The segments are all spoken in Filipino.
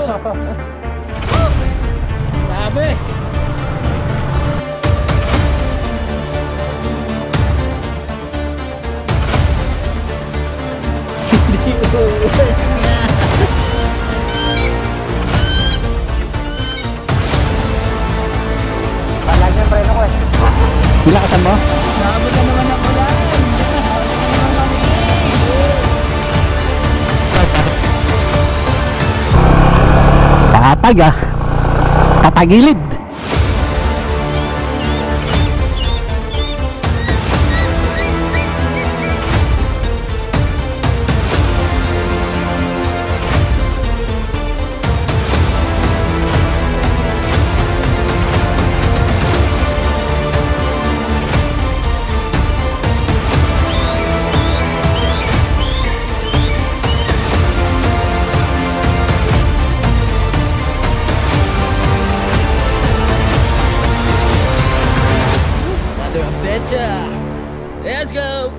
Grabe. Hindi uulan nga. Palag yung preno ko eh. Nilakasan mo? Nakabot na naman ang ulan. Tatag ah. Tatagilid. Let's go!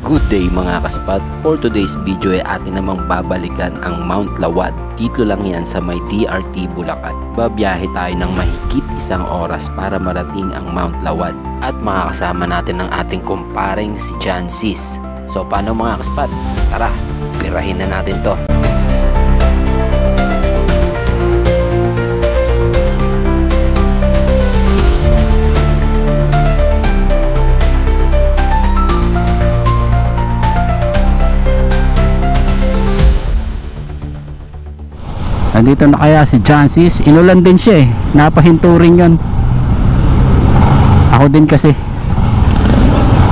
Good day mga kaspat. For today's video ay atin namang babalikan ang Mount Lawad. Dito lang yan sa may TRT Bulacan. Babiyahe tayo ng mahigit 1 oras para marating ang Mount Lawad. At makakasama natin ang ating kumparing si Jancis. So paano mga kaspat? Tara, pirahin na natin to. Andito na kaya si Jancis. Inulan din siya eh. Napahinto rin yun. Ako din kasi.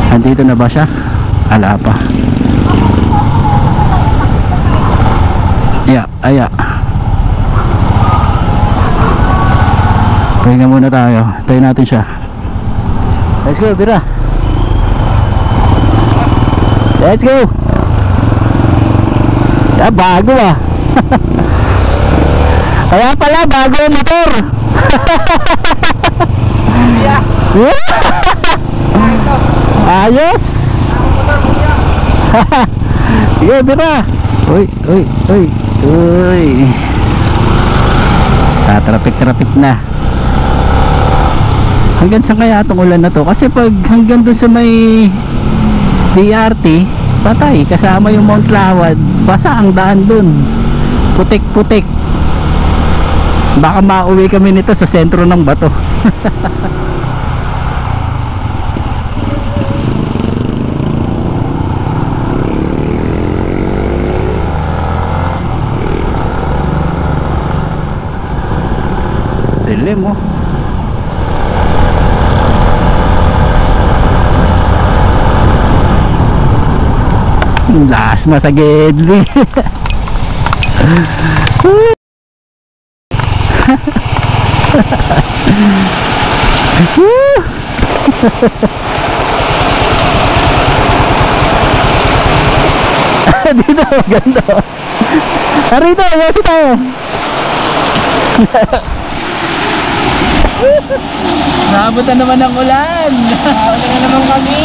Andito na ba siya? Ala pa. Aya. Pahinga muna tayo. Tayo natin siya. Let's go, Bira. Let's go. Bago ah. Kaya pala bago yung motor. Ayos. Sige, Bira. Uy. Traffic na. Hanggang saan kaya itong ulan na to? Kasi pag hanggang dun sa may DRT, patay. Kasama yung Mount Lawad. Basa ang daan dun. Putik. Baka mauwi kami nito sa sentro ng bato. Dilim mo. Lakas masagid. Dito ganda. Rito, yasi tayo. Nakabot na naman ang ulan. Nakabot na naman kami.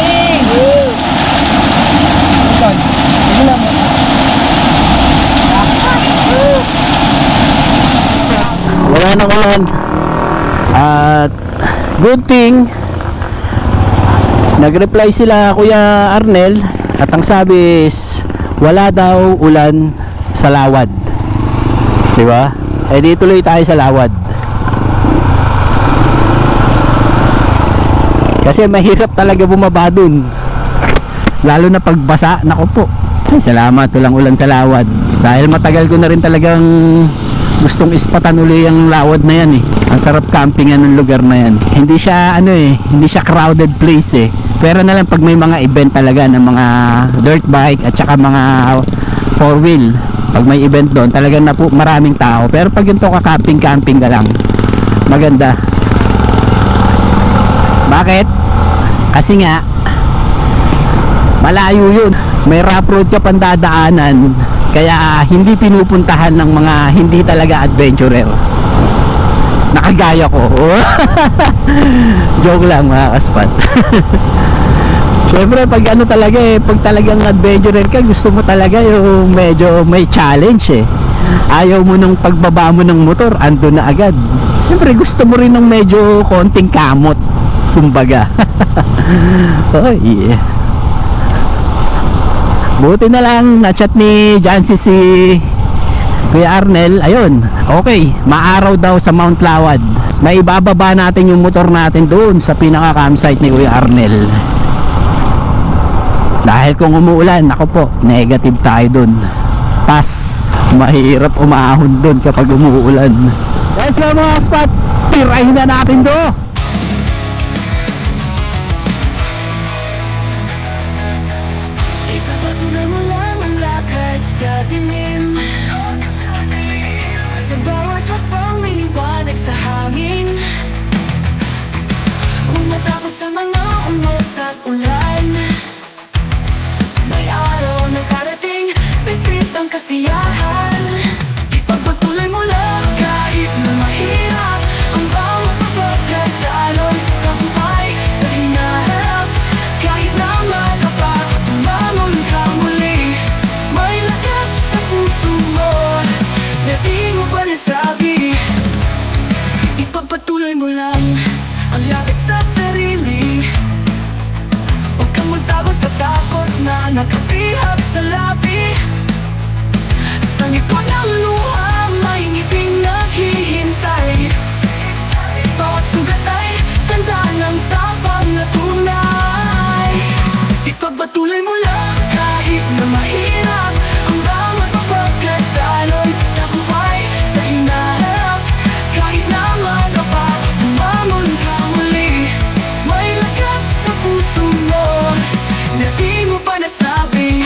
Wala nang ulan. At good thing nag-reply sila Kuya Arnel at ang sabi is wala daw ulan sa Lawad. Diba? Eh di tuloy tayo sa Lawad. Kasi mahirap talaga bumaba dun. Lalo na pagbasa. Naku po. Ay, salamat walang ulan sa Lawad. Dahil matagal ko na rin talagang gustong ispatan uli ang Lawad na yan eh. Ang sarap campingan ng lugar na yan. Hindi siya hindi siya crowded place eh. Pero na lang pag may mga event talaga ng mga dirt bike at saka mga 4-wheel. Pag may event doon talagang maraming tao. Pero pag yung to ka-camping ka lang, maganda. Bakit? Kasi nga malayo yun. May rough road ka pang dadaanan. Kaya hindi pinupuntahan ng mga hindi talaga adventurer. Nakagaya ko. Joke lang mga kaspat. Syempre pag ano talaga pag talagang adventurer ka, gusto mo talaga yung medyo may challenge Ayaw mo nung pagbaba mo ng motor, ando na agad. Syempre gusto mo rin ng medyo konting kamot, kumbaga. Oh, yeah. Buti na lang na-chat ni Jancy si Kuya Arnel. Ayun, okay, maaraw daw sa Mount Lawad. May ibababa natin yung motor natin doon sa pinaka campsite ni Kuya Arnel. Dahil kung umuulan, ako po, negative tayo doon. Pass, mahirap umahon doon kapag umuulan. Let's go mga spot, tirahin na natin to. Ipapatuloy mo lang ang lakad sa dilim. Sa bawat hakbang may liwanag sa hangin. Huwag matakot sa mga umos at ulan. May araw na karating, pipit ang kasiyahan. Ipagpatuloy mo lang kahit na mahirap. Ang bawat pagkakadaloy, tagumpay sa hinaharap. Kahit na madapa, bumangon ka muli. May lakas sa puso mo na di mo pa nasabi. Ipagpatuloy mo lang ang lapit sa sarili. Huwag kang magtago sa takot na nakapihag sa labi. Sa likod ng luha may ngiping naghihintay. Bawat sugat ay tanda ng tapang na tunay. Ipagpatuloy mo lang kahit na mahirap. Ang bawat pagkadaloy, tagumpay sa hinaharap. Kahit na madapa, bumangon ka muli. May lakas sa puso mo na di mo pa nasabi.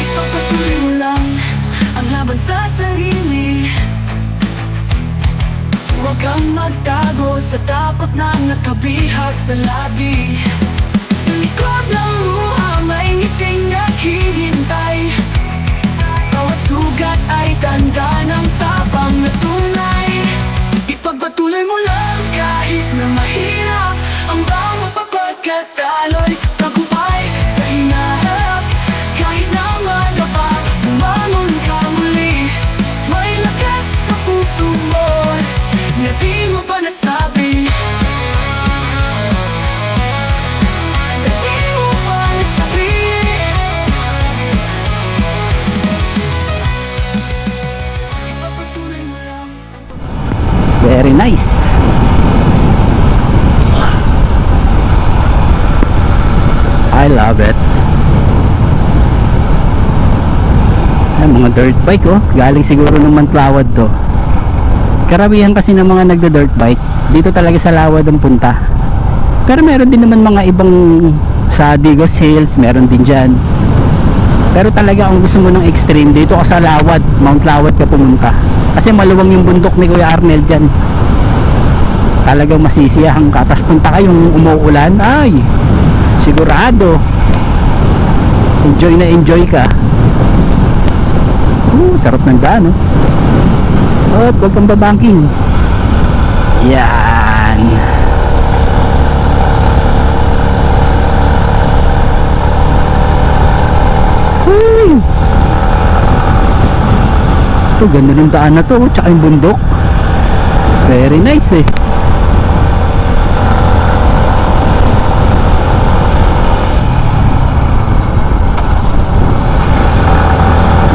Ipagpatuloy mo lang ang laban sa sarili. Huwag kang magtago sa takot na nakabihag sa labi. Sa likod ng luha may ngiting naghihintay. Bawat sugat ay tanda ng tapang na tunay. Ipagpatuloy mo lang kahit na mahirap. Ang bawat pagkakadaloy, tagumpay sa hinaharap. Kahit na madapa, bumangon ka muli. May lakas sa puso mo na di mo pa nasabi. Na di mo pa nasabi. Ipagpatuloy mo lang. Very nice. I love it. Ay, mga dirt bike galing siguro ng Mantlawad to. Karamihan kasi ng mga nagdo-dirt bike dito talaga sa Lawad ang punta. Pero meron din naman mga ibang sa Digos Hills, meron din dyan. Pero talaga kung gusto mo ng extreme, dito ka sa Lawad, Mount Lawad ka pumunta. Kasi maluwang yung bundok ni Kuya Arnel dyan. Talagang masisiyahan ka. Tapos punta kayong umuulan, ay sigurado enjoy na enjoy ka. Sarap ng daan at huwag kang babangking. Yan. Ito ganda ng daan na to, tsaka yung bundok very nice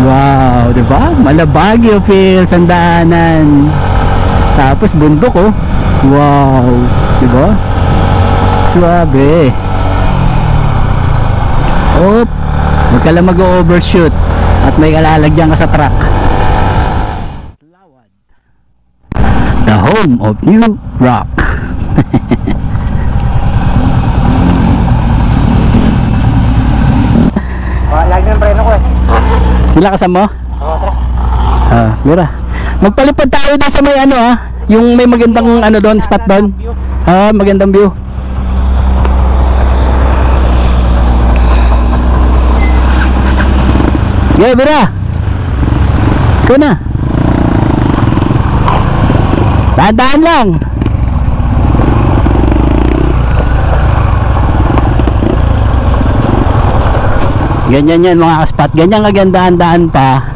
Wow, diba? Malabagyo feels ang daanan. Tapos bundok wow, diba? Suabe. Huwag ka lang mag-overshoot at may kalalagyan ka sa truck. The home of New Rock. Lagi ng preno ko Nilakasan mo? Oo, tara. Mira. Magpalipad tayo doon sa may yung may magandang doon, spot doon. Magandang view. Yeah, Mira. Ikaw na. Dahan-dahan lang. Ganyan yan mga kaspat. Ganyan kagandaan-daan pa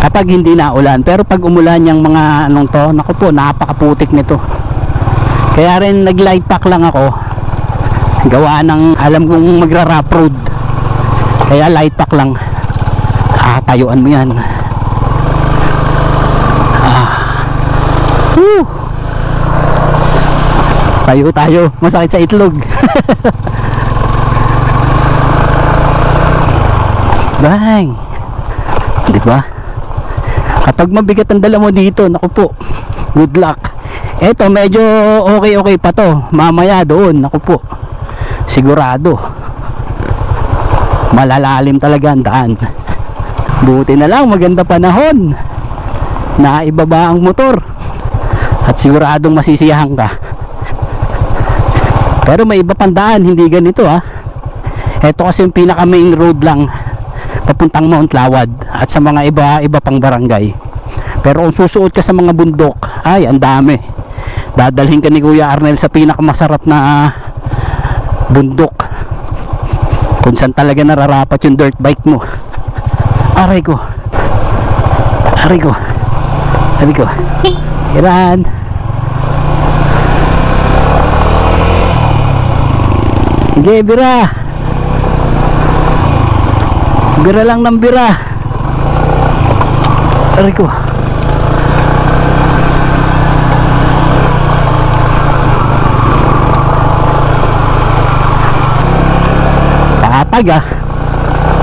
kapag hindi na ulan. Pero pag umulan yung mga anong to, naku po, napakaputik nito. Kaya rin nag-light pack lang ako. Gawa ng alam kong magra-rough road. Kaya light pack lang. Tayuan mo yan. Tayo. Masakit sa itlog. Bang. Di ba? Kapag mabigat ang dala mo dito, naku po. Good luck. Eto medyo okay pa to. Mamaya doon, naku po. Sigurado. Malalalim talaga ang daan. Buti na lang maganda panahon. Naibaba ang motor. At siguradong masisiyahan ka. Pero may iba pang daan, hindi ganito ha. Ito kasi yung pinaka main road lang papuntang Mount Lawad at sa mga iba pang barangay. Pero kung susuot ka sa mga bundok, ay ang dami. Dadalhin ka ni Kuya Arnel sa pinakamasarap na bundok kung saan talaga nararapat yung dirt bike mo. Aray ko. Iran. Sige, bira. Bira lang ng bira. Aray ko.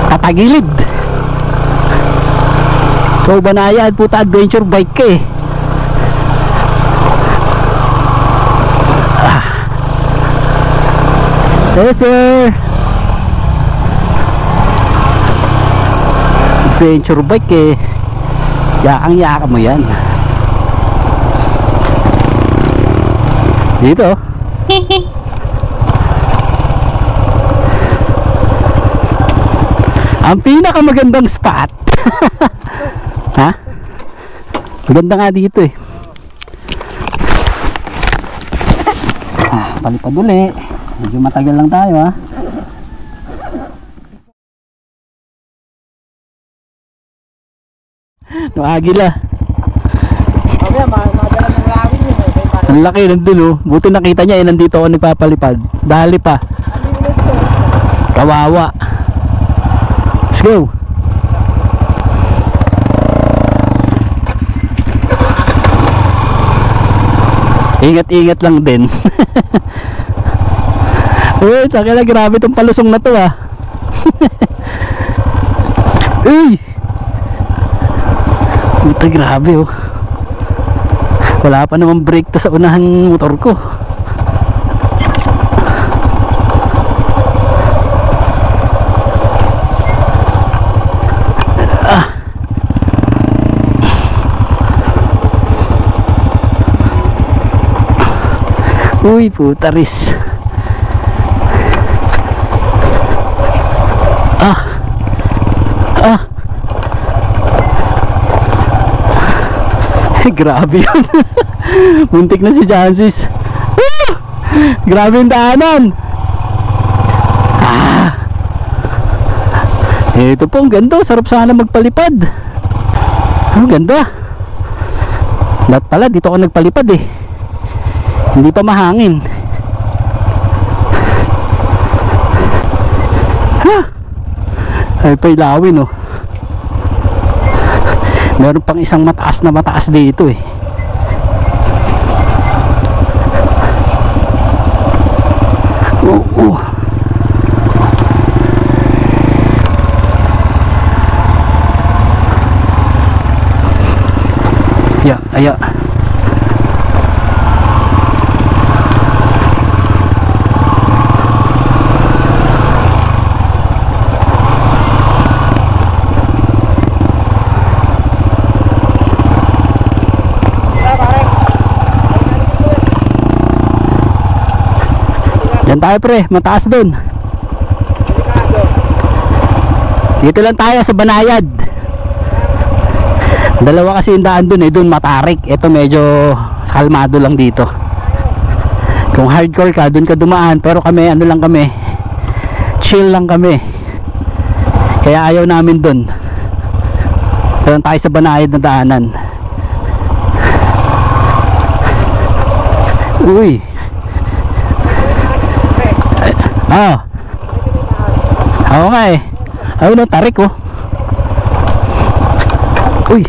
Tatagilid. So Banayad, puta, adventure bike ka eh. Yes sir. Adventure bike eh. Yakang-yaka mo yan. Dito ang pinakamagandang spot. Ha? Maganda nga dito eh. Palipad uli. Medyo matagal lang tayo ha. No agila. Ang laki nandun oh. Buti nakita niya eh, nandito ako nagpapalipad. Dali pa. Kawawa. Let's go. Ingat-ingat lang din. Uy, takila, grabe itong palusong na to ah. Uy! Ito grabe oh. Wala pa namang brake to sa unahang motor ko. Uy, putaris. Grabe yun. Muntik na si Jancis. Grabe yung daanan. Ito po, ang ganda. Sarap sana magpalipad. Ang ganda. Lahat pala, dito ako nagpalipad eh. Hindi pa mahangin. Ay pa ilawin oh. Meron pang isang mataas na mataas dito eh. Oo. Aya. Diyan tayo pre, mataas dun. Dito lang tayo sa Banayad. Dalawa kasi yung daan dun eh, dun matarik. Ito medyo kalmado lang dito. Kung hardcore ka, dun ka dumaan. Pero kami, ano lang kami, chill lang kami. Kaya ayaw namin dun. Doon tayo sa banayad na daanan. Uy. Oo nga eh. Ayun o, tarik oh. Uy.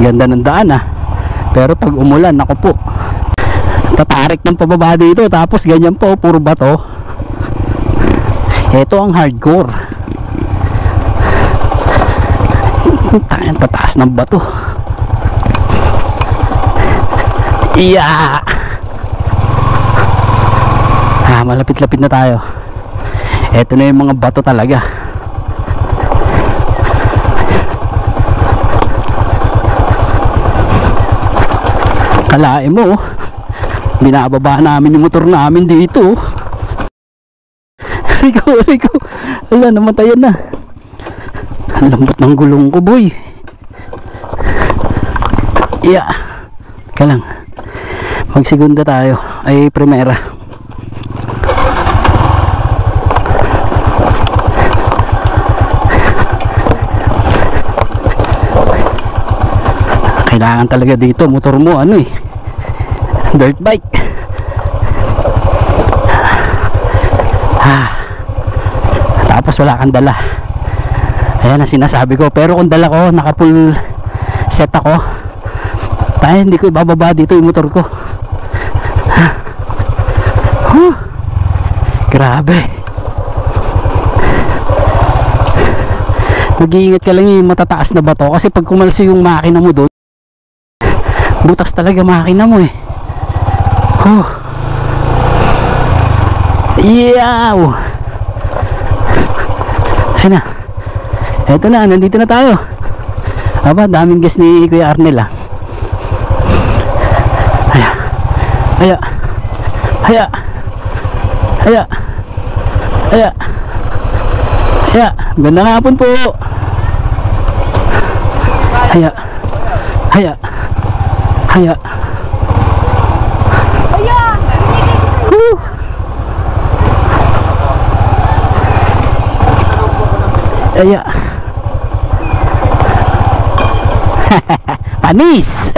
Ganda ng daan ah. Pero pag umulan, ako po, tatarik ng pababa dito. Tapos ganyan po, puro bato. Ito ang hardcore. Tataas ng bato. Malapit-lapit na tayo. Ito na yung mga bato talaga. Kalain mo, binababa namin yung motor namin dito. Rico, ala, namatayan na. Ang lambot ng gulong ko, boy. Teka lang, magsegunda tayo. Ay, primera. Kailangan talaga dito motor mo ano eh, dirt bike. Tapos wala kang dala. Ayan ang sinasabi ko. Pero kung dala ko, naka full set ako, tayo hindi ko ibababa dito yung motor ko. Grabe. Mag-iingat ka lang yung matataas na bato, kasi pag kumalsi yung makina mo doon, butas talaga makina mo eh. Yaw! Ayun na. Eto na, nandito na tayo. Aba, daming guest ni Kuya Arnel ah. Gandang hapon po. Panis.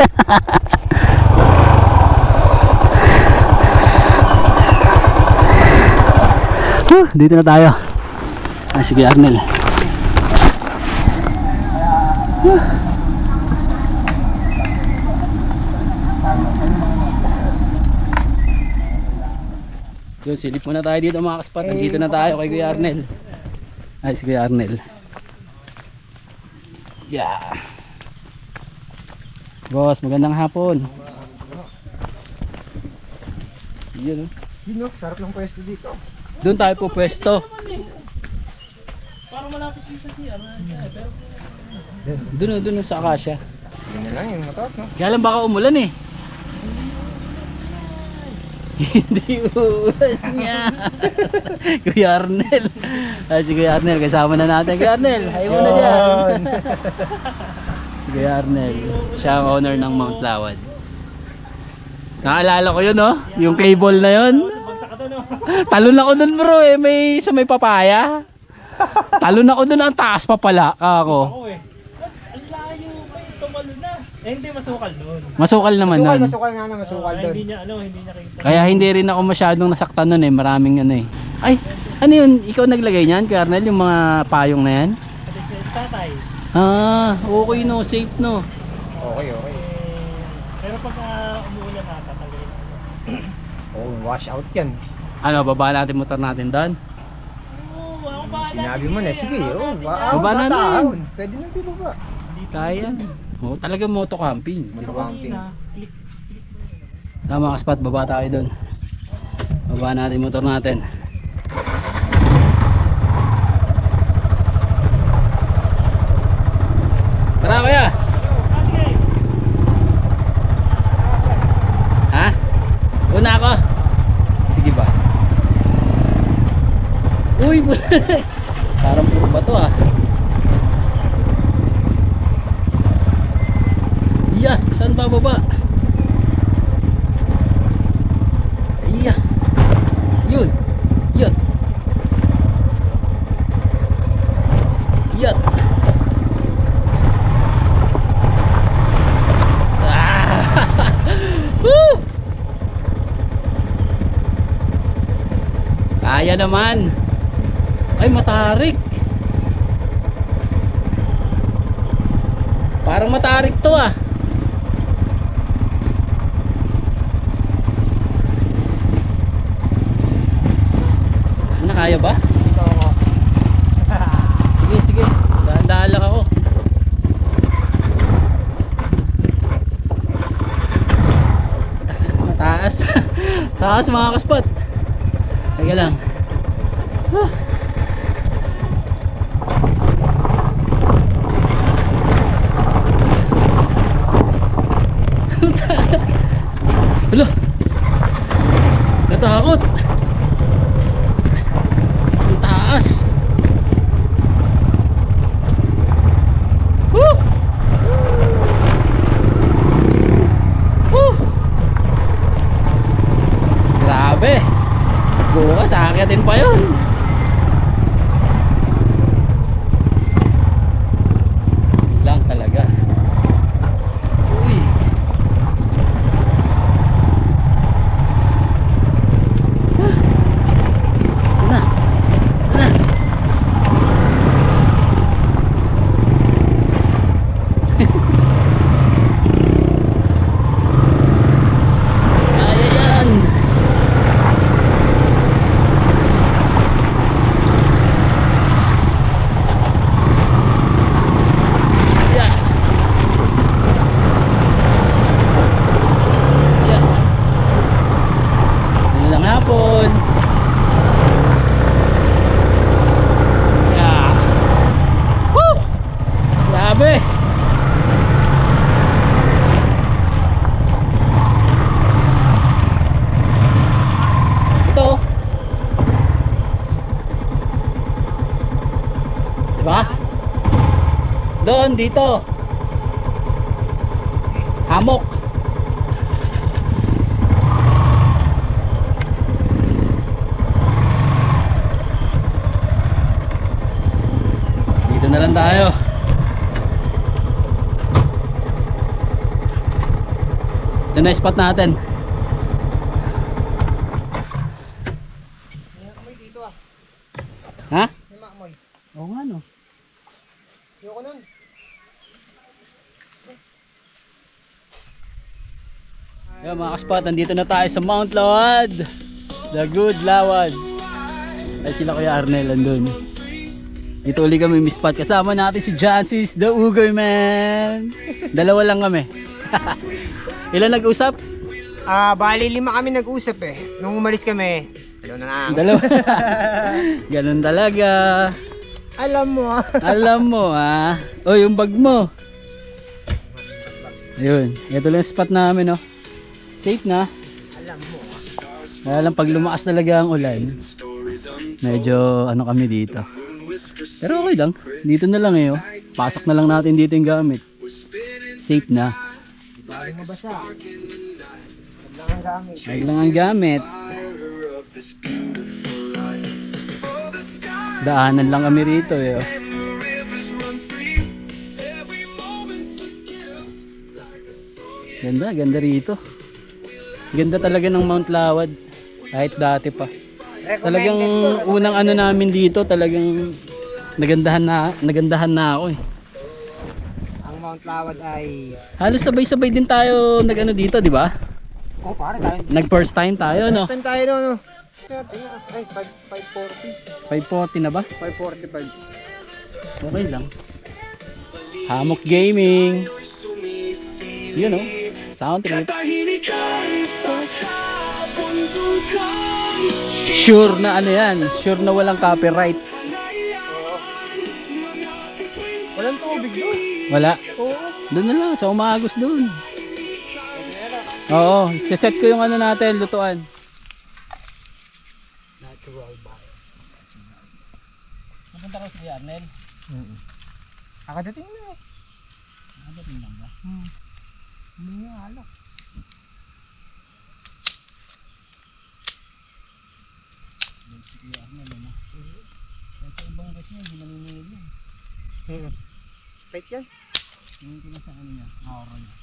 Dito na tayo. Sige Arnel. Yun, silip muna tayo dito mga kaspat. Nandito na tayo kay Kuya Arnel. Ay, si Kuya Arnel. Boss, magandang hapon. Yun, sarap ng pwesto dito. doon tayo po pwesto. Parang malapit yung sa CR. Doon sa Acacia. Yun na lang yung motor, no? Kaya lang baka umulan eh. Hindi uulan niya. Kuya Arnel. Ay, si Kuya Arnel, kasama na natin. Kuya Arnel, ayaw mo na dyan. Si Kuya Arnel, siya ang owner ng Mount Lawad. Naalala ko yun, no? Yung cable na yun. Talon ako dun bro eh, sa may papaya. Talon ako dun, ang taas pa pala ako. Ako eh. Ang layo pa yung tumalo na. Eh hindi, masukal nun. Masukal naman nun. Masukal nga na, masukal doon. Hindi niya kita. Kaya hindi rin ako masyadong nasaktan nun eh, maraming ano eh. Ay, ano yun, ikaw naglagay niyan, Colonel, yung mga payong na yan? Tatay. Okay no, safe no. Okay. Pero pag umuulan na, tatanggalin ako. Wash out yan. Ano, baba natin motor natin doon? Sinabi mo na, sige, baba na natin. Pwede na di baba. Kaya. Talagang moto camping. Camping. Tama ka spot, baba tayo doon. Baba natin motor natin. Tara kuya. Ha? Una ako. Sige ba? Uy, parang puro bato ah. baba. Iya. Yun. Yun. Yun. Woo! Kaya naman. Ay, matarik. Parang matarik to ah. Ano, kaya ba? Sige, sige. Dahan-dahan lang ako. Mataas. Taas mga kaspot. Teka lang. Hala, natakot. Ang taas. Woo! Woo! Grabe. Bukas aakyatin pa yun. Lang talaga. Uy. Na. Na. Kaya yan. Yeah. Yeah. Yun lang hapon. Yeah. Woo! Grabe. Ito. Diba? Doon, dito. Hamok. Dito na lang tayo. Ito na yung spot natin. Ha? Oo nga no. Ayoko nun. Yo mga kaspot, nandito na tayo sa Mount Lawad. The Good Lawad. Ay sila Kuya Arnel andun. Dito uli kami may spot. Kasama natin si Jancis, the Ugoy Man. Dalawa lang kami. Ilan nag-usap? Bali 5 kami nag-usap eh. Nung umalis kami, na lang. Dalawa. Ganun talaga. Alam mo ah. Alam mo ah. O yung bag mo. Ayun. Ito lang yung spot namin oh. Safe na. Alam mo ah. Kaya lang pag lumakas talaga ang ulan, medyo ano kami dito. Pero okay lang. Dito na lang eh oh. Pasok na lang natin dito yung gamit. Safe na. Bali mabasa. Huwag lang ang gamit. Huwag lang ang gamit. Daanan lang kami rito eh oh. Ganda, ganda rito. Ganda talaga ng Mount Lawad. Kahit dati pa. Talagang unang ano namin dito, talagang nagandahan na ako eh. Ang Mount Lawad ay... Halos sabay-sabay din tayo nag-ano dito, di ba? Oh pare tayo. Nag first time tayo, no? First time tayo doon no. Ay 540. 540 na ba? 540. Okay lang. Hammock Gaming. Yun know, sound trip. Sure na ano yan. Sure na walang copyright. Walang tubig doon. Wala. Oo. Doon na lang. Sa Umagos doon. Oo. Siset ko yung ano natin. Lutuan. Natural vibes. Napunta ko si Arnel. Nakadating na eh. Nakadating lang ba? Hindi yung alak. Pait yan. Tingin ko na sa ano niya, aura niya.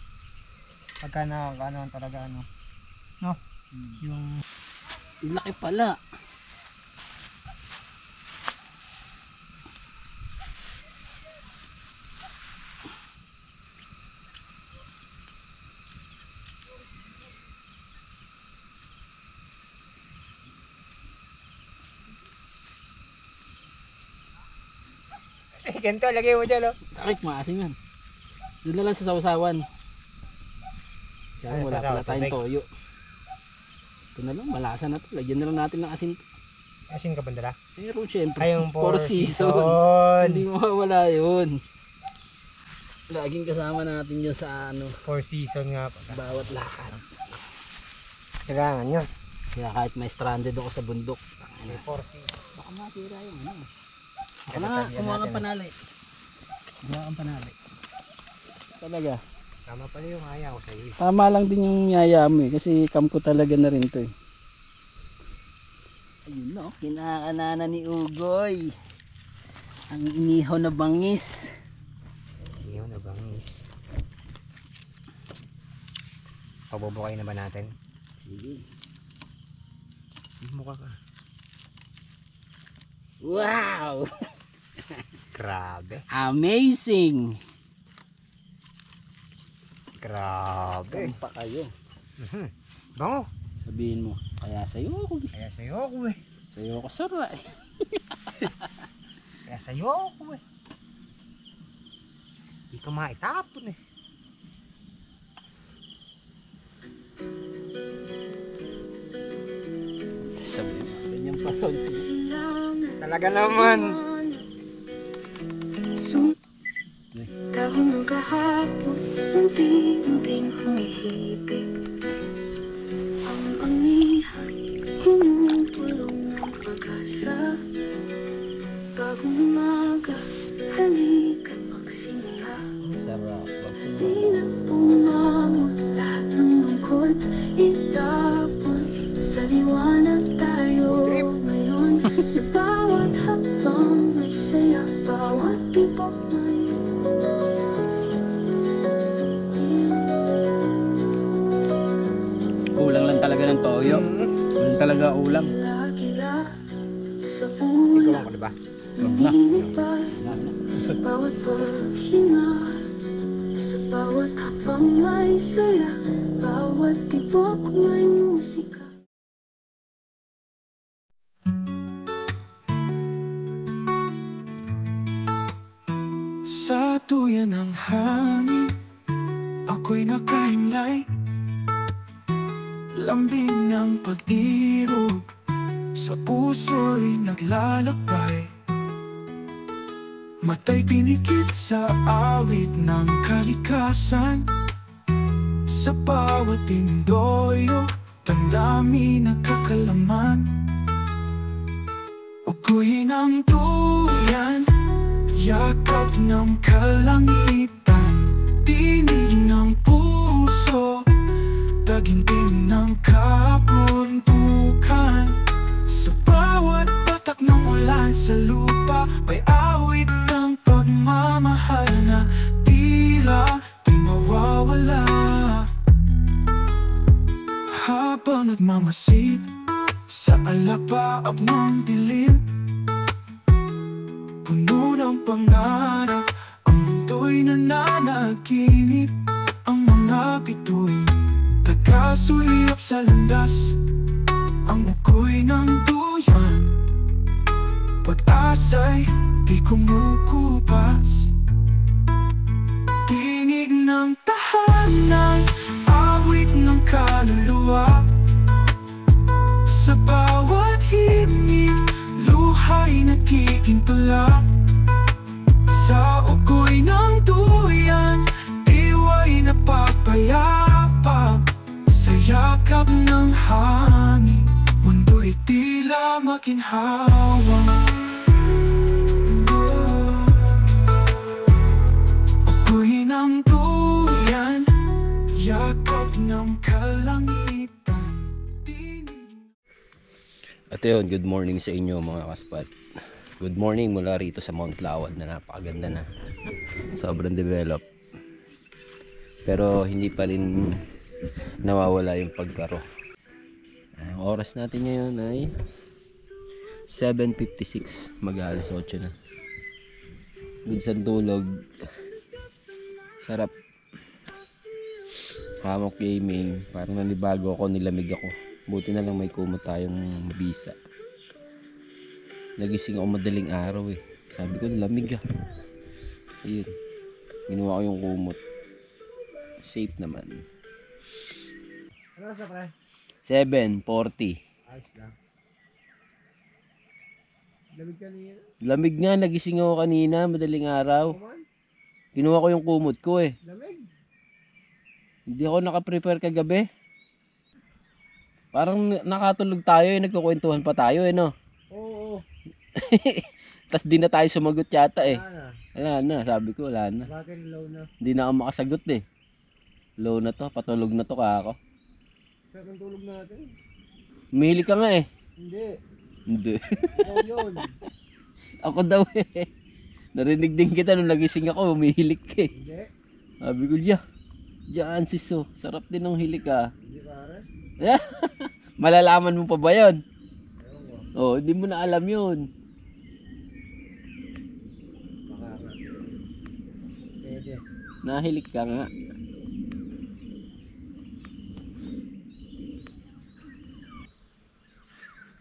Pagka ano talaga ano. No? Yung Laki pala. ganito, lagay mo dyan, oh. Kahit maasim yan. Doon na lang sa sausawan. Kaya Ay, wala pala tubig. tayong toyo. Ito na lang, malasa na to. Lagyan na lang natin ng asin. Asin ka bandala? Pero syempre, Ay, yung four four season. season. Hindi mawawala yun. Laging kasama natin yun sa ano, 4 season nga pala. bawat lakad. Kailangan yun. Kaya kahit may stranded ako sa bundok, May 4 season. baka matira yung ano. Baka Kaya na, tatagyan kumuha natin, kang panali. Kumuha kang panali. Talaga. Tama pala yung ayaw ko sa'yo. Tama lang din yung yaya mo eh, kasi kam ko talaga na rin to eh. Ayun no, kinakanana ni Ugoy. Ang inihaw na bangis. Iyon na bangis. Pabubukay na ba natin? Sige. Mukha ka. Wow! Grabe. Amazing! Grabe. Saan pa kayo? Bango. Sabihin mo, kaya sa'yo ako eh. Kaya sa'yo ako eh. Sa'yo ako sara eh. Kaya sa'yo ako eh. Hindi ka maitapon eh. Sabihin mo, ganyan pa sound. Talaga naman. Dahon ng kahapon, unti-unting humihibig. Ang amihan, kumupulong ng pag-asa. Bagong umaga, halika magsiniha. Sarap. Di na bumangon, lahat ng lungkot itapon. Sa liwanag tayo ngayon. Sa bawat hakbang may saya, bawat tibok may Kulang lang talaga ng toyo. Kulang talaga ulam. gila-gila sa Ikaw ulan. ako diba? Lumilipad sa bawat paghinga, sa bawat hakbang may saya, bawat tibok may musika. Sa tuyan ng hangin, ako'y nakahimlay. Lambing ng pag-irog, sa puso'y naglalakbay. Mata'y pinikit sa awit ng kalikasan. Sa bawat tindoyo, tandami nagkakalaman. Ugoy ng tuyan, yakap ng kalangitan. Tinig ng puso, tagintim ng kabundukan. Sa bawat patak ng ulan sa lupa, may awit ng pagmamahal na tila di mawawala. Habang nagmamasid sa alapaap ng dilim, puno ng pangarap, ang mundo'y nananaginip. Ang mga bituin nagkasuliyap sa landas, ang ugoy ng duyan. Pag-asa'y di kumukupas. Tinig ng tahanan, awit ng kaluluwa. Sa bawat himig, luha'y nagkikintula. Sa ugoy ng duyan, diwa'y napapayapa. Sa yakap ng hangin, mundo'y tila maginhawa. Ugoy ng duyan, Ito yun, good morning sa inyo mga kaspat. Good morning mula rito sa Mount Lawad na napakaganda na. Sobrang develop. Pero hindi pa rin nawawala yung pagkaro. Ang oras natin ngayon ay 7:56, mag-alas 8 na. Good sa tulog. Sarap. Hammock gaming. Parang nanibago ako, nilamig ako. Buti na lang may kumot tayong mabisa. Nagising ako madaling araw eh. Sabi ko lamig ah. Ayun. Ginawa ko yung kumot. Safe naman. Ano sa pre? 7:40. Ayos lang. Lamig kanina. Lamig nga, nagising ako kanina, madaling araw. Kinuha ko yung kumot ko eh. Lamig. Hindi ako naka-prepare kagabi. Parang nakatulog tayo eh, nagkukwentuhan pa tayo eh no. Oo. Tas di na tayo sumagot yata eh. Wala na. Wala na, sabi ko wala na. Bakit low na? Hindi na ako makasagot eh. Low na to, patulog na to kako. Sarap ang tulog natin. Umihili ka nga eh. Hindi. Hindi. Ikaw yun. Ako daw eh. Narinig din kita nung nagising ako, umihilik ka eh. Hindi. Sabi ko, diyan siso, sarap din ng hilik ah. Hindi pare. Malalaman mo pa ba yun? Oh, hindi mo na alam yun. Makaka. Pwede. Nahilik ka nga.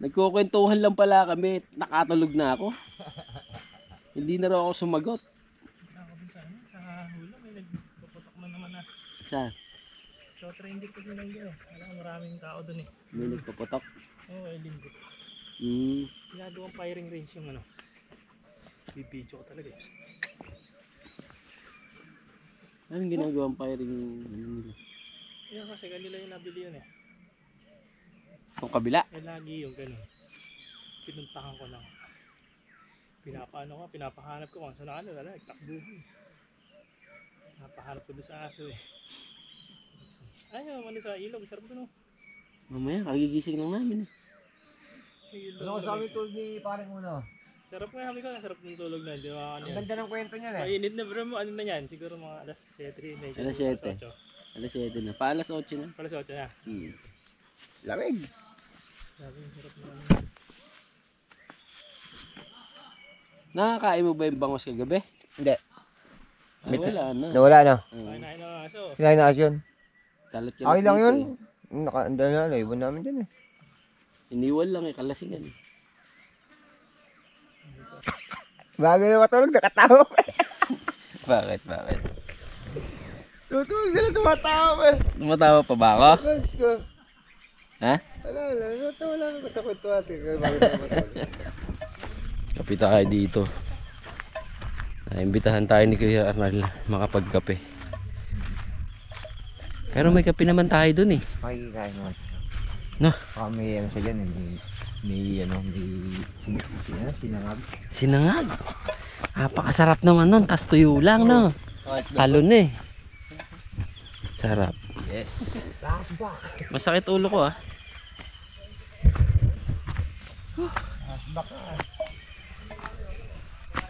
Nagkukwentuhan lang pala kami, nakatulog na ako. Hindi na raw ako sumagot. Ako din sa ano, sa hula, may nagpuputok man naman na. Sa? Scouter hindi ko sinangga eh. Alam ko maraming tao dun eh. May nagpaputok. Oo, ay linggo. Hmm. Firing range yung ano. Bibidyo ko talaga eh. Psst. Anong ginagawang firing? Yan kasi kanila yung nabili yun eh. Kung kabila? Eh lagi yung ganun. Pinuntahan ko lang. Pinapahanap ko kung saan wala, nagtakbo. Napahanap ko doon sa aso eh. Ayaw, ano sa ilog, sarap doon oh. Mamaya, kagigising lang namin eh. Ilog, Ano ko sabi tulog ni parang uno? sarap nga, sabi ko, sarap ng tulog na, di ba? Ano Ang yan? ganda ng kwento niya eh. Mainit na bro mo, ano na yan? Siguro mga alas 7, medyo. Alas 7. Alas 7 na. Pa alas 8 na. Alas 8 na. Lamig. Sabi, sarap na ano. Nakakain mo ba yung bangos kagabi? Hindi. Ay, wala na. Nawala na. Kinain na ang aso. Kinain na yun. Kalat Okay lang yun. Nakaanda na, naiwan namin dyan eh. Iniwan lang eh, kalasingan. Bago na matulog, nakatawa pa. Bakit? Bakit? Tutulog na lang tumatawa eh. Tumatawa pa ba ako? Mas ko. Ha? Wala, natawa lang ako sa kwento natin. Bago na matulog. Kape tayo dito. Naimbitahan tayo ni Kuya Arnal makapagkape. Pero may kape naman tayo dun eh. Makikikain naman. No? Baka may ano siya dyan eh. May sinangag. Sinangag. Napakasarap naman nun. Tas tuyo lang no. Talon eh. Sarap. Yes. Masakit ulo ko ah.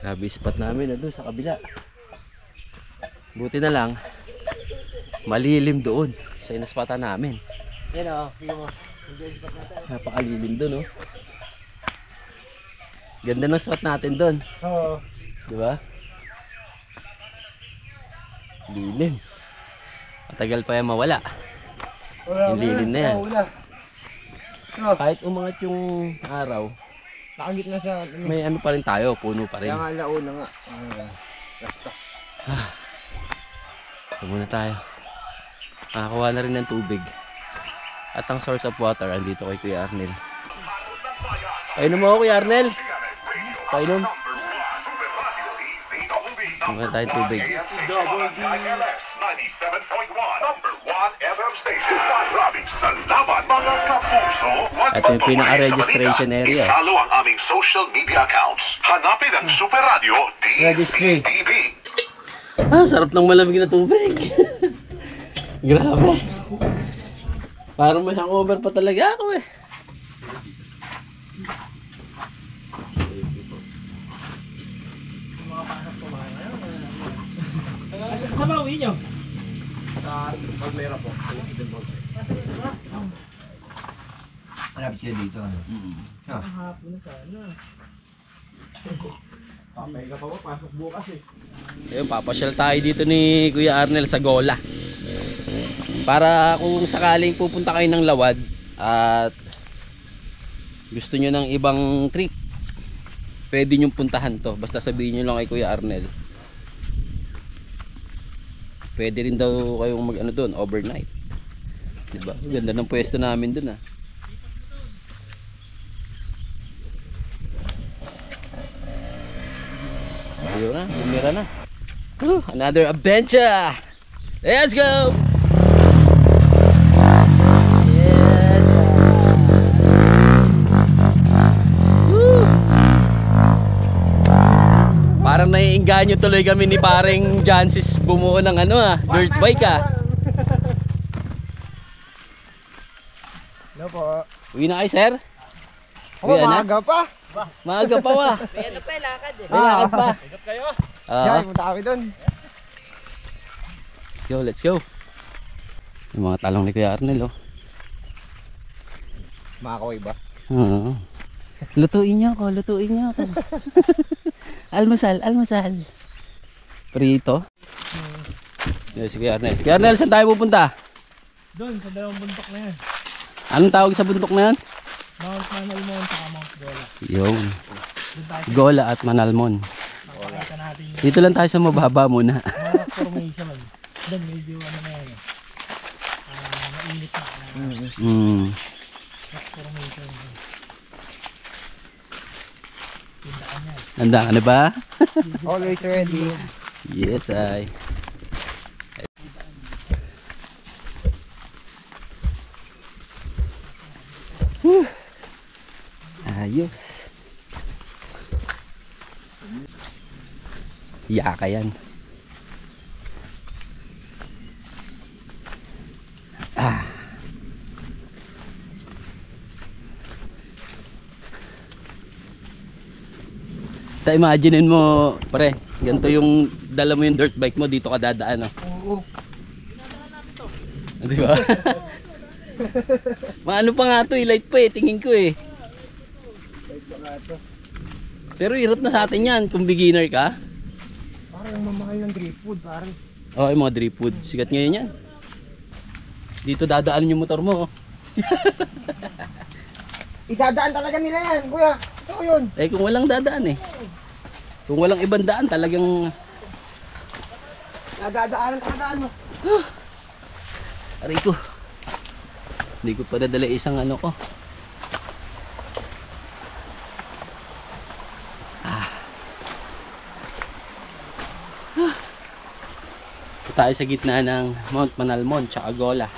Grabe spot namin na doon sa kabila. Buti na lang malilim doon sa inaspatan namin. Yan o, tingnan mo. Napakalilim doon oh. Ganda ng spot natin doon. Oo. Di ba? Lilim. Matagal pa yan mawala. Yung lilim na yan. Kahit umangat yung araw, Nakagit na sa... may ano pa rin tayo, puno pa rin. Kaya nga launa nga. Rastas. So muna tayo. Nakakuha na rin ng tubig. At ang source of water andito kay Kuya Arnel. Painom mo ako Kuya Arnel. Painom. Muna tayong tubig. At yung pinaka-registration area. Follow ang aming social media accounts. Hanapin ang Super Radio Registry. DCTV. Sarap ng malamig na tubig. Grabe. Parang may hangover pa talaga ako eh. uwi nyo? Sa Palmera po. Hanapin sila dito. Hapon na sana. Papahinga pa po, pasok bukas eh. Ayun, papasyal tayo dito ni Kuya Arnel sa Gola. Para kung sakaling pupunta kayo ng Lawad at gusto nyo ng ibang trip, pwede nyo puntahan to. Basta sabihin nyo lang kay Kuya Arnel. Pwede rin daw kayong mag ano doon, overnight. Diba? Ganda ng pwesto namin doon ah. Ayun na, bumira na. Another adventure! Let's go! Yes! Woo! Parang naiinganyo tuloy kami ni paring Jancis bumuo ng ano dirt bike Hello po. Uwi na kayo, sir? Oh, Uwi na? maaga pa. Maaga pa wa. May ano pa, lakad eh. May lakad pa. Ikot kayo. Yan, punta kami doon. Let's go, let's go. Yung mga talong ni Kuya Arnel, oh. Makakaway ba? Oo. Lutuin niyo ako, lutuin niyo ako. Almusal, almusal. Prito. Yes, si Kuya Arnel. Kuya Arnel, saan tayo pupunta? Doon, sa dalawang bundok na yan. Anong tawag sa bundok na yan? Mount Manalmon saka Mount Gola. Yung Doon tayo Gola at Manalmon. makakita natin yung Dito lang tayo sa mababa muna. rock formation. Doon medyo ano na yan. Mainit na. Rock formation. Tindaan yan. Handa ka na ba? Always ready. Yes, ay. Whew. Ayos. Yaka yan. Imaginein mo, pre, ganito yung dala mo yung dirt bike mo, dito ka dadaan, no? Oo. Di ba? Maano pa nga to, light pa tingin ko eh. Pero hirap na sa atin yan kung beginner ka. Parang mamahal ng driftwood, parang. Oo, yung mga driftwood, sikat ngayon yan. Dito dadaan yung motor mo, oh. Idadaan talaga nila yan, kuya. Ito yun. Eh kung walang dadaan eh. Kung walang ibang daan talagang Nadadaanan talaga ano. aray ko. Hindi ko pa nadala isang ano ko. Tayo sa gitna ng Mount Manalmon tsaka Gola.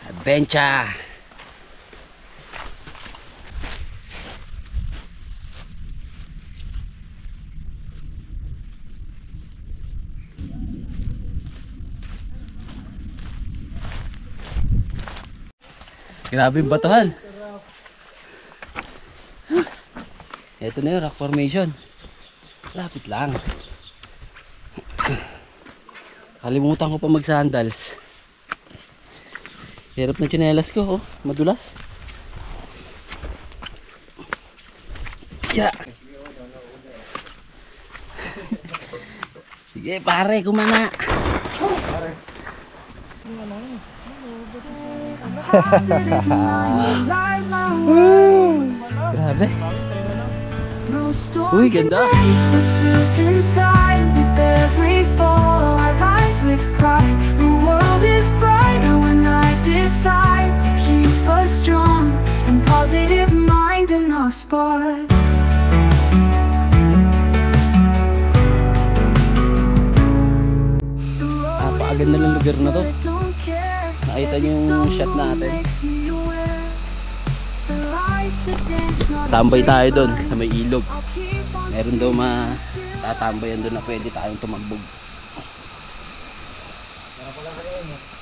Adventure. Grabe yung batuhan. Ito na yung rock formation. Lapit lang. Kalimutan ko pa mag sandals. Hirap na tsinelas ko, oh. Madulas. Yeah. Sige pare, kumana. Grabe. Uy, ganda. What's built inside with every fall I rise with pride. The world is brighter when I decide to keep a strong and positive mind in our spot. Napakaganda ng lugar na to. Nakita niyo yung shot natin. Tambay tayo doon sa may ilog. Meron daw matatambayan doon na pwede tayong tumagbog.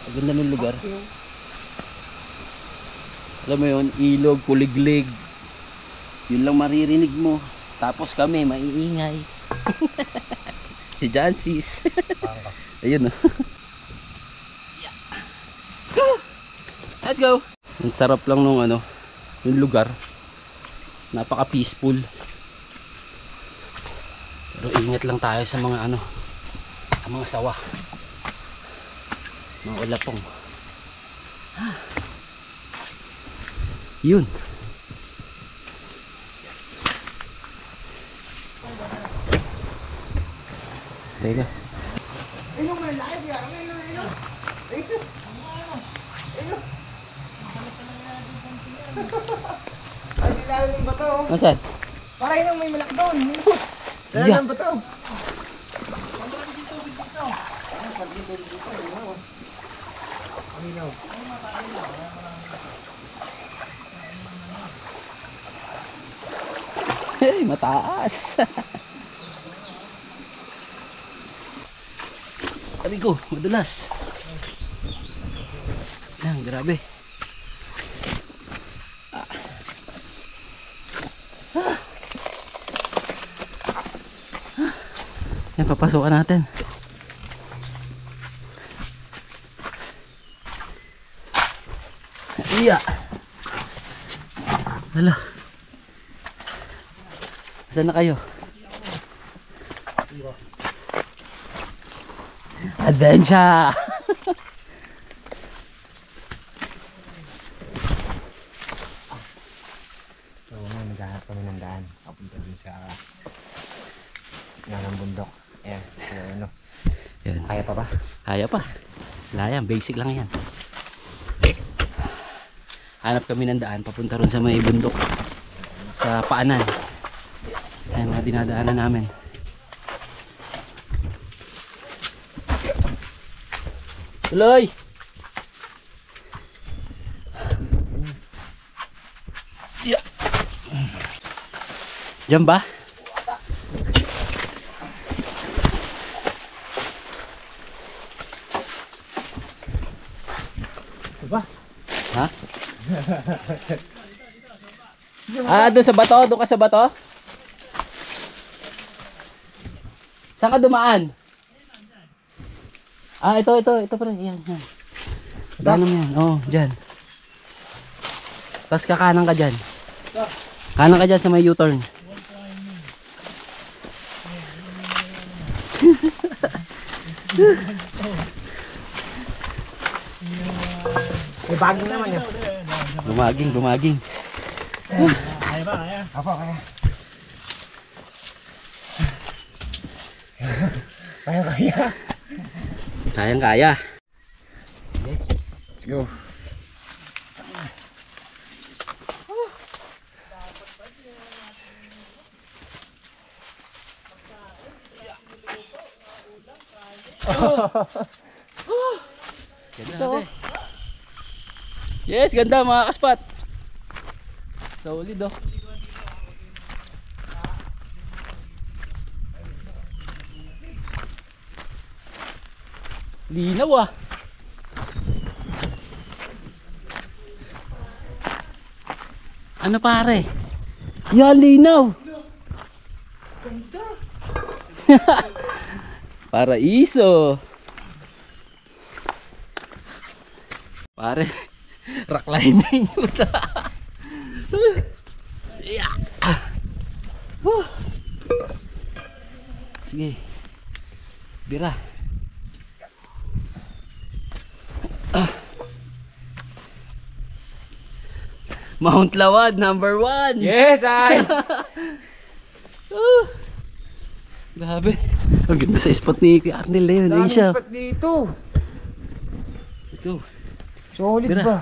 Ang ganda ng lugar. Alam mo yun, ilog, kuliglig. Yun lang maririnig mo. Tapos kami, maiingay. Si Jancis. Ayun o. Let's go! Ang sarap lang nung ano, yung lugar. Napaka peaceful. Pero ingat lang tayo sa mga ano, sa mga sawa. Mga ulapong. Yun. Teka. Ay, dilalim yung bato. Nasaan? Para yun may malaki doon. Yeah. Dilalim ang bato. Hey, mataas. Sabi ko, madulas. Yan, grabe. Yan, papasukan natin. Iya. Hala. Saan na kayo? Adventure! So, naghahanap kami ng daan. Papunta dun sa ng bundok. Ayan. So, ano? Yan. Kaya pa ba? Kaya pa. Wala yan, basic lang yan. Hanap kami ng daan papunta ron sa may bundok. Sa paanan. Ayan, mga dinadaanan namin. Tuloy! Yeah. Diyan ba? Diba? Ha? Doon sa bato? Doon ka sa bato? Saan ka dumaan? Ito pre. Yan. Daan mo yan. Oo, dyan. Tapos kakanan ka dyan. Kanan ka dyan sa may U-turn. May baging naman yun. Bumaging. Kaya ba? Kaya? Apo, kaya. Kaya. Kayang-kaya. Let's go. Ganda. Yes, ganda mga kaspat. Solid oh. Linaw ah. Ano pare? Yan, linaw. Paraiso. Pare, rock climbing. Yeah. Sige. Bira. Mount Lawad number 1. Yes, ay! Grabe. Ang ganda sa spot ni Kuya Arnel na yun. Ayun Daming siya. spot dito. Let's go. Solid Bira. ba?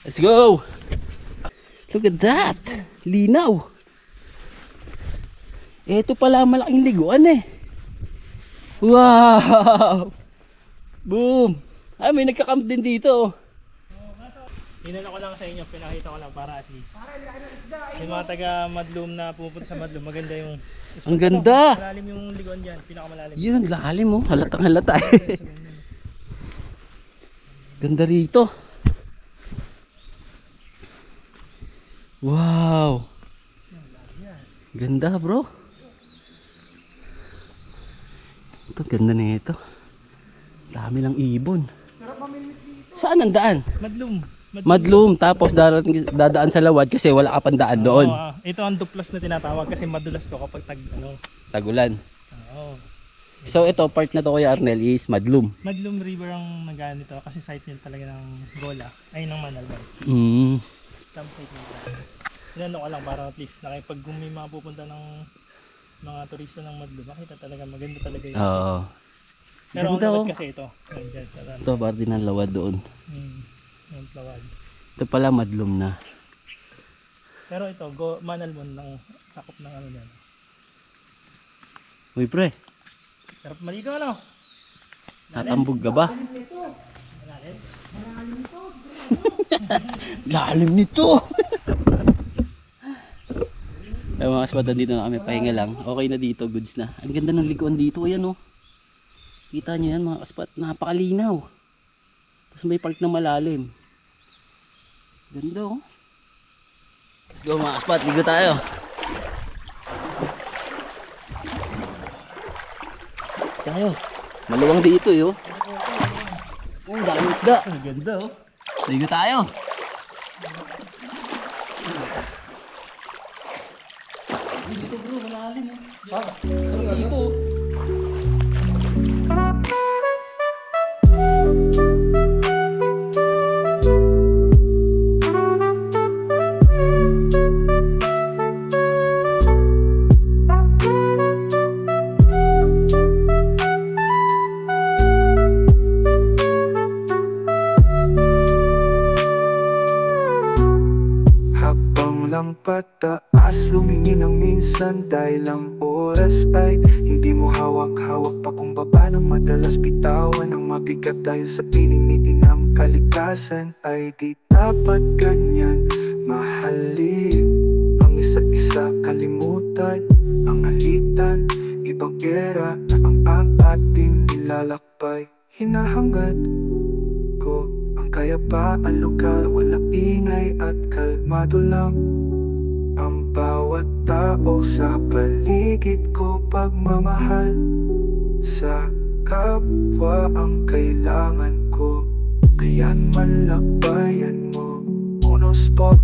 Let's go. Look at that. Linaw. Ito pala malaking liguan eh. Wow. Boom. Ay, may nagka-camp din dito. Inano ko lang sa inyo, pinakita ko lang para at least. Yung mga taga Madlum na pupunta sa Madlum, maganda yung... Ang ganda. Malalim yung liguan dyan, pinakamalalim. Yun, ang lalim mo. Halatang halata eh. Ganda rito. Wow. Ganda bro. Ito ganda nito. Dami lang ibon. Saan ang daan? Madlum, tapos dadaan sa Lawad kasi wala ka pang daan doon. Ito ang duplas na tinatawag kasi madulas to kapag Tagulan. Oo. So ito, part na to Kuya Arnel is Madlum. Madlum River ang nagano kasi site niya talaga ng Gola, ay ng Manalban. Campsite niya. Inano ko lang para at least pag may mga pupunta ng mga turista ng Madlum, makita talaga maganda talaga yun. Oo. Pero ganda, ang Lawad kasi ito. Ito, parte ng Lawad doon. Yung Lawad. Ito pala Madlum na. Pero ito, Manalban lang sakop ng ano yan. Uy pre, Sarap maligo ano? tatambog ka ba? Lalim nito. Ay mga kasbatan, dito na kami, pahinga lang. Okay na dito, goods na. Ang ganda ng likuan dito, ayan oh. Kita nyo yan mga kasbat, napakalinaw. Tapos may park na malalim. Ganda oh. Let's go mga kasbat, ligo tayo. Maluwang dito yo. Oh, dami isda. Ang ganda oh. Ligo tayo. Dito bro, malalim oh. Dito. Pataas, lumingin ang minsan dahil ang oras ay hindi mo hawak-hawak pa kung baba ng madalas bitawan ang mabigat dahil sa pininitin ng kalikasan ay di dapat ganyan mahalin ang isa't isa, kalimutan ang alitan, ibang era ang ating nilalakbay. Hinahangad ko ang kayapaan lokal, walang ingay at kalmado lang ang bawat tao sa paligid ko. Pagmamahal sa kapwa ang kailangan ko, kaya't malakbayan mo uno spot.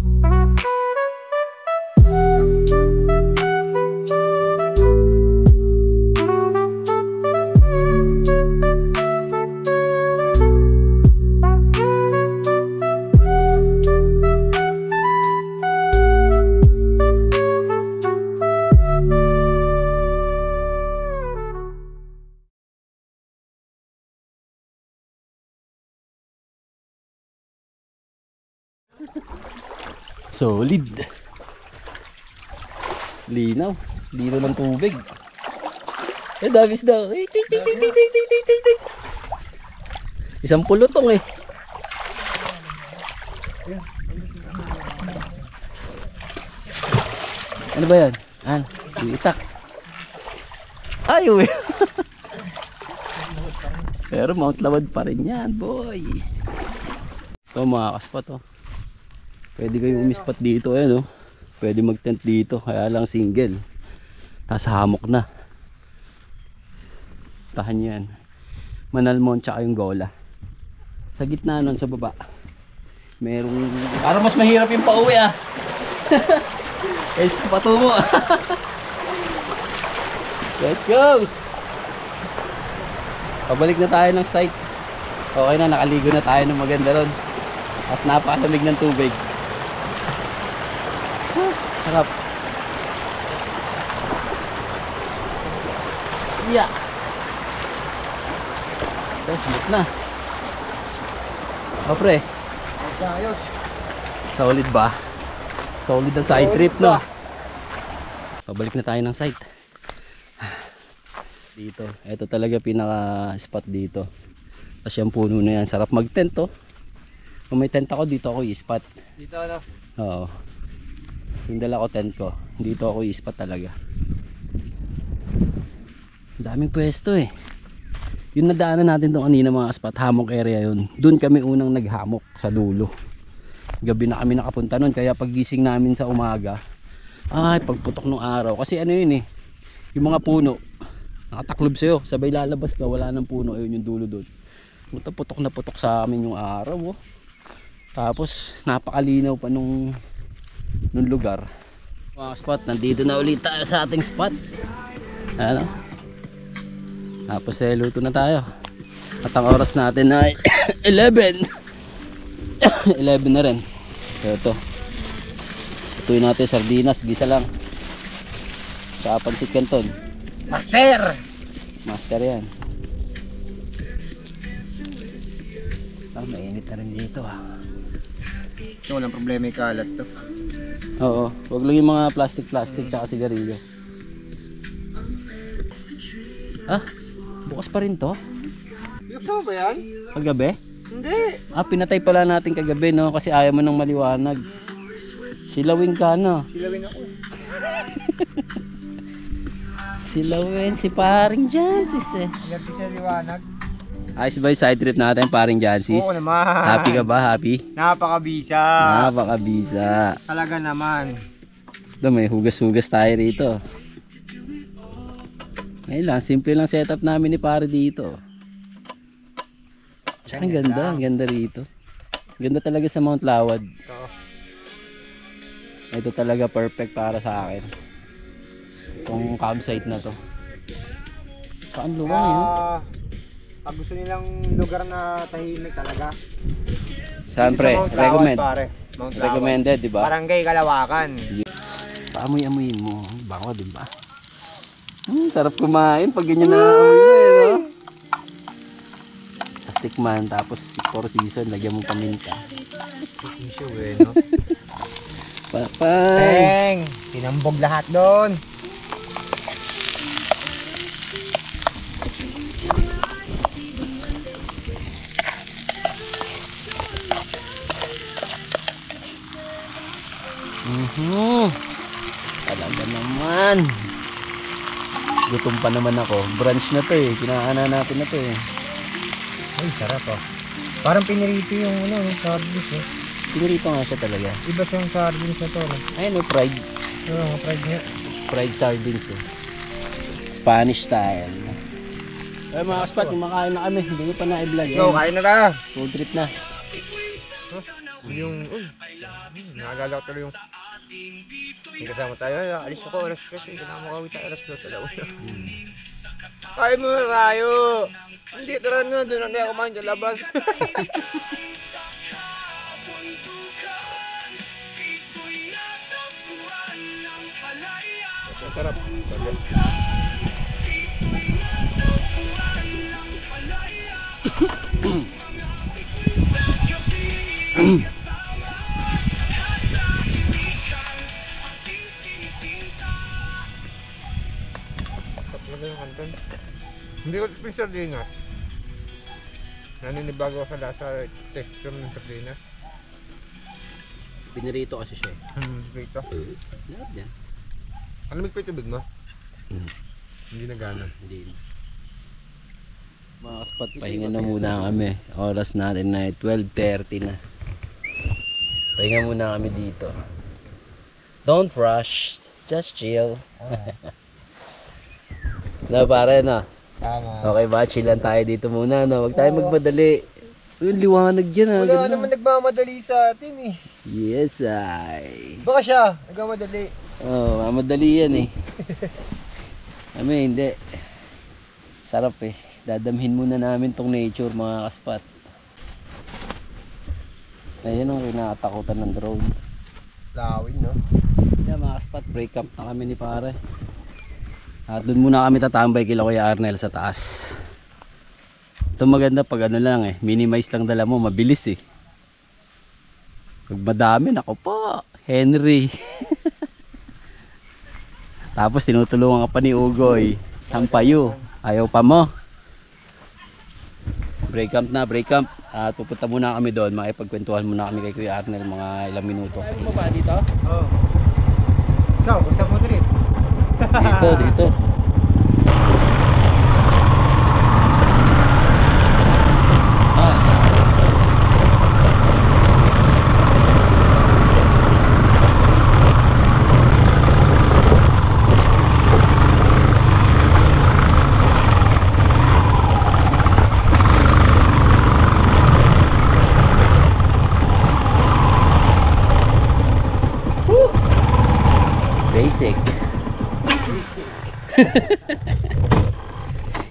Solid. Linaw. Linaw ng tubig. Eh, dami isda. Isang pulutong eh. Ano ba yan? Itak. Ayaw eh. Pero Mount Lawad pa rin yan, boy. Ito mga kaspat oh. Pwede kayong umispat dito, ayan oh. Pwede mag-tent dito, kaya lang single. Tapos hamok na. Tahan yan. Manalmon tsaka yung Gola. Sa gitna nun, sa baba. Merong... Parang mas mahirap yung pauwi ah. Eh, sa patungo ah. Let's go! Pabalik na tayo ng site. Okay na, nakaligo na tayo ng maganda ron. At napakalamig ng tubig. Sarap. Yeah. Smooth na. O pre. Solid ba? Solid ang side trip no? Pabalik na tayo ng site. Dito. Ito talaga pinaka spot dito. Tapos yung puno na yan. Sarap mag tent oh. Kung may tent ako dito ako i-spot. Dito ano? Oo. Yung dala ko tent ko. Dito ako i-spot talaga. Daming pwesto eh. Yung nadaanan natin doon kanina mga spot, hammock area yun. Doon kami unang naghammock sa dulo. gabi na kami nakapunta nun, kaya paggising namin sa umaga ay pagputok ng araw, kasi ano yun eh, yung mga puno nakataklob sa'yo, sabay lalabas ka, wala ng puno, ayun yung dulo doon. Putok na putok sa amin yung araw oh. Tapos napakalinaw pa nung lugar. Mga spot, nandito na ulit tayo sa ating spot. Ano? Tapos luto na tayo. At ang oras natin ay 11 na rin. So ito, lutuin natin sardinas, gisa lang. Sa pansit canton. Master yan. Mainit na rin dito Ito, walang problema yung kalat to. Oo, wag lang yung mga plastic tsaka sigarilyo. Bukas pa rin to? Buksan mo ba yan? Kagabi? Hindi. Pinatay pala natin kagabi no, kasi ayaw mo ng maliwanag. Silawin ka no. Silawin ako. Silawin si paring Jansis eh. Gabi sa liwanag. Ayos ba yung side trip natin paring Jansis? Oo naman. Happy ka ba? Happy? Napakabisa. Napakabisa. Talaga naman. Ito, may hugas-hugas tayo rito. Ngayon lang, simple lang setup namin ni pare dito. Ang ganda rito. Ganda talaga sa Mount Lawad. Ito talaga perfect para sa akin. Itong campsite na to. Saan luwang yun? Pag gusto nilang lugar na tahimik talaga. Siyempre, recommend. Mount Lawad. Recommended, di ba? Barangay Kalawakan. Paamoy-amoyin mo. Bango, di ba? Sarap kumain pag ganyan na amoy mo eh, no? Tikman, tapos 4 season, lagyan mo paminta. Issue eh, no? Papay! Teng! Tinambog lahat doon. Talaga naman. Gutom pa naman ako. Brunch na to eh. Kinaana natin na to eh. Ay, sarap oh. Parang pinirito yung sardines eh. Pinirito nga siya talaga. Iba siyang sardines na to. No? Ayun oh, fried. Oo, fried nga. Fried sardines eh. Spanish style. Ay mga kaspat, kumakain na kami. Hindi ko pa na-i-vlog. So, kain na tayo. Food trip na. Yung, naalala ko tuloy yung may kasama tayo. Alis ako, alas 3. Hindi na makawit tayo, alas 2 sa laon. Kain mo na tayo. Hindi, tara na. Doon na tayo kumain sa labas. Sarap. Hindi ko yung sardinas. Naninibago sa lasa texture ng sardinas. Pinirito kasi siya eh. Dito. Lahat yan. Ano may tubig mo? Hindi na gana. Hindi. Mga kaspat, pahinga na muna kami. Oras natin na 12:30 na. Pahinga muna kami dito. Don't rush. Just chill. Na pare na. Tama. Okay ba? Chillan tayo dito muna. No? Huwag tayo magmadali. Yung liwanag dyan ha. Wala naman nagmamadali sa atin eh. Yes ay. Baka siya, nagmamadali. Oh, mamadali yan eh. Kami hindi. Sarap eh. Dadamhin muna namin tong nature mga kaspat. Ayun ang kinakatakutan ng drone. Lawin no? Yeah, mga kaspat, break up na kami ni pare. At doon muna kami tatambay kila Kuya Arnel sa taas. Ito maganda pag ano lang eh, minimize lang dala mo, mabilis eh. Pag madami, nako po, Henry. Tapos tinutulungan ka pa ni Ugoy. Sampayo, ayaw pa mo. Break camp na, break camp. At pupunta muna kami doon, makipagkwentuhan muna kami kay Kuya Arnel mga ilang minuto. Ayaw mo ba dito? Oo. Ikaw, gusto mo trip? Dito.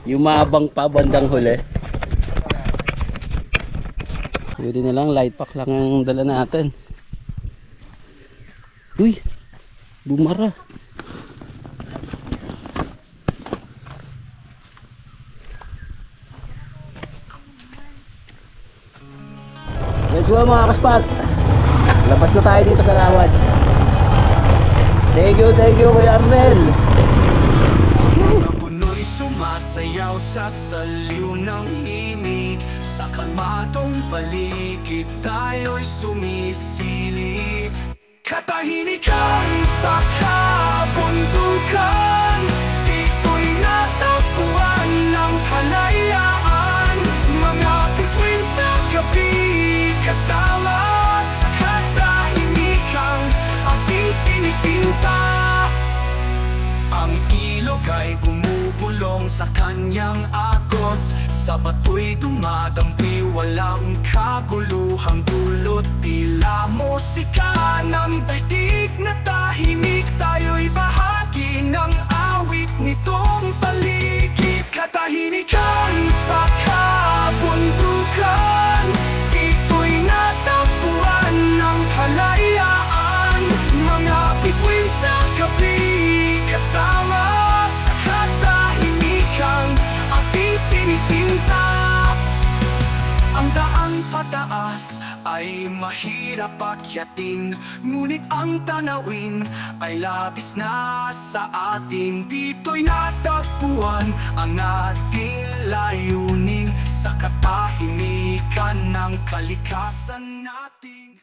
Yumabang pa bandang huli. Pwede na lang, light pack lang ang dala natin. Uy, bumara. Let's go mga kaspat. Labas na tayo dito sa lawad. Thank you Kuya Arnel. Mga puno'y sumasayaw sa saliw ng himig. Sa kalmadong paligid tayo'y sumisilip. Katahimikan sa kabundukan, dito'y natagpuan ng kalayaan. Mga bituin sa gabi, kasama sa katahimikan, ating sinisinta. Ang ilog ay bumubulong sa kanyang agos, sa bato'y dumadampi, walang kaguluhang dulot. Tila musika ng daigdig na tahimik, tayo'y bahagi ng awit nitong paligid. Katahimikan sa kabundukan, dito'y natagpuan ng kalayaan. Mga bituin sa gabi, kasama sa katahimikan, ating sinisinta. Ang daan pataas ay mahirap akyatin, ngunit ang tanawin ay labis na sa atin. Dito'y natagpuan ang ating layunin, sa katahimikan ng kalikasan natin.